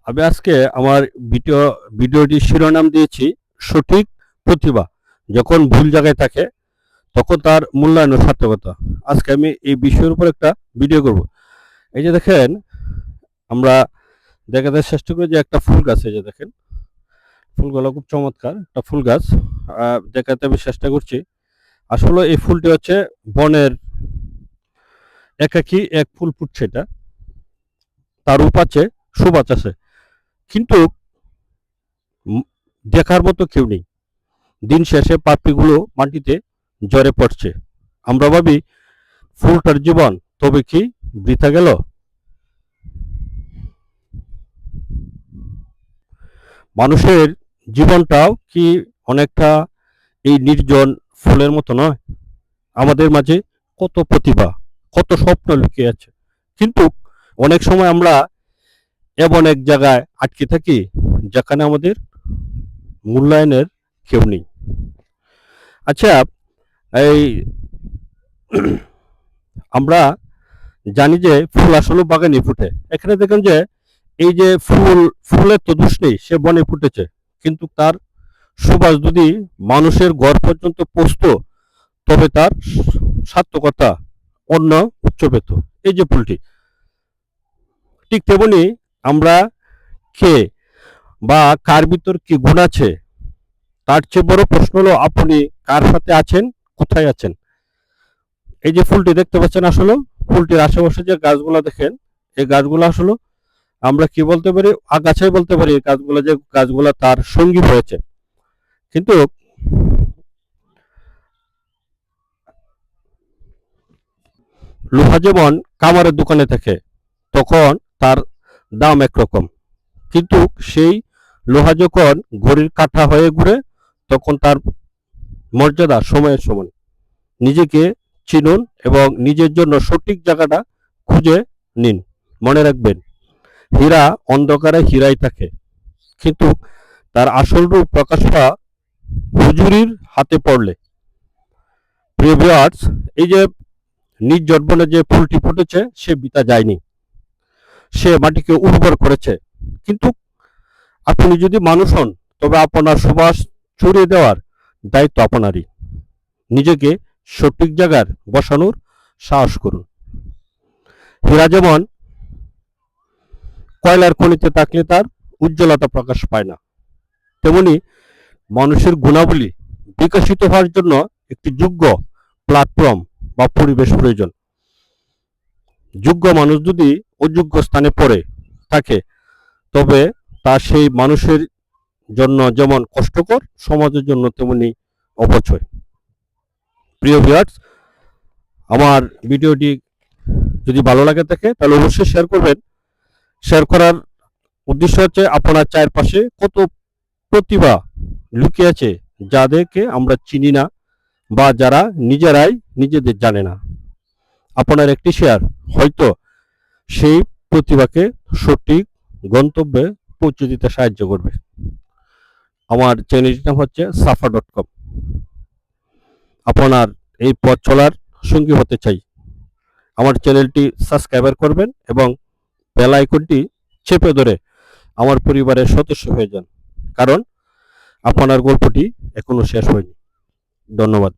আমি আজকে আমার ভিডিওটির শিরোনাম দিয়েছি সঠিক প্রতিভা যখন ভুল জায়গায় থাকে তখন তার মূল্যায়ন ও সার্থকতা। আজকে আমি এই বিষয়ের উপর একটা ভিডিও করব। এই যে দেখেন, আমরা দেখাতে চেষ্টা করি যে একটা ফুল গাছ, এই যে দেখেন ফুলগুলো খুব চমৎকার একটা ফুল গাছ। দেখাতে আমি চেষ্টা করছি। আসলে এই ফুলটি হচ্ছে বনের একাকী এক ফুল ফুটছে, এটা তার রূপ আছে, সুবাস আছে, কিন্তু দেখার মতো কেউ নেই। দিন শেষে পাপড়িগুলো মাটিতে ঝরে পড়ছে। আমরা ভাবি ফুলটার জীবন তবে কি বৃথা গেল? মানুষের জীবনটাও কি অনেকটা এই নির্জন ফুলের মতো নয়? আমাদের মাঝে কত প্রতিভা, কত স্বপ্ন লুকিয়ে আছে, কিন্তু অনেক সময় আমরা এমন এক জায়গায় আটকে থাকি যেখানে আমাদের মূল্যায়নের কেউ নেই। আচ্ছা, এই আমরা জানি যে ফুল আসলে বাগানে ফুটে। এখানে দেখেন যে এই যে ফুলের তো দোষ নেই, সে বনে ফুটেছে, কিন্তু তার সুবাস যদি মানুষের ঘর পর্যন্ত পৌঁছতো তবে তার সার্থকতা অন্য উচ্চ পেত। এই যে ফুলটি, ঠিক তেমনি আমরা কে বা কার ভিতর কি গুণ আছে তার চেয়ে বড় প্রশ্ন হলো আপনি কার সাথে আছেন, কোথায় আছেন। এই যে ফুলটি দেখতে পাচ্ছেন, আসলে ফুলটির আশেপাশে যে গাছগুলা দেখেন, এই গাছগুলো আসলে আমরা কি বলতে পারি, আগাছাই বলতে পারি। গাছগুলো যে গাছগুলো তার সঙ্গী হয়েছে, কিন্তু লোহা যেমন কামারের দোকানে থাকে তখন তার দাম একরকম, কিন্তু সেই লোহা যখন ঘড়ির কাঁটা হয়ে ঘুরে তখন তার মর্যাদা সময়ের সমান। নিজেকে চিনুন এবং নিজের জন্য সঠিক জায়গাটা খুঁজে নিন। মনে রাখবেন, হীরা অন্ধকারে হীরাই থাকে, কিন্তু তার আসল রূপ প্রকাশ পায় হুজুরির হাতে পড়লে। প্রিয় ভিউয়ার্স, এই যে নির্জন বনে যে ফুলটি ফুটেছে সে বিতা যায়নি, সে মাটিকে উর্বর করেছে। কিন্তু আপনি যদি মানুষ হন তবে আপনার সুবাস ছড়িয়ে দেওয়ার দায়িত্ব আপনারই। নিজেকে সঠিক জায়গার বসানোর সাহস করুন। হীরা যেমন কয়লার খনিতে থাকলে তার উজ্জ্বলতা প্রকাশ পায় না, তেমনি মানুষের গুণাবলী বিকশিত হওয়ার জন্য একটি যোগ্য প্ল্যাটফর্ম বা পরিবেশ প্রয়োজন। যোগ্য মানুষ যদি অযোগ্য স্থানে পড়ে থাকে তবে তা সেই মানুষের জন্য যেমন কষ্টকর, সমাজের জন্য তেমনি অপচয়। প্রিয় ভিউয়ার্স, আমার ভিডিওটি যদি ভালো লাগে থাকে তাহলে অবশ্যই শেয়ার করবেন। শেয়ার করার উদ্দেশ্য হচ্ছে আপনার চারপাশে কত প্রতিভা লুকিয়ে আছে যাদেরকে আমরা চিনি না বা যারা নিজেরাই নিজেদের জানে না। আপনার একটি শেয়ার হয়তো সেই প্রতিভাকে সঠিক গন্তব্যে পৌঁছে দিতে সাহায্য করবে। আমার চ্যানেলটির নাম হচ্ছে safa.com। আপনার এই পথ চলার সঙ্গী হতে চাই। আমার চ্যানেলটি সাবস্ক্রাইব করবেন এবং বেল আইকনটি চেপে ধরে আমার পরিবারের সদস্য হয়ে যান, কারণ আপনার গল্পটি এখনো শেষ হয়নি। ধন্যবাদ।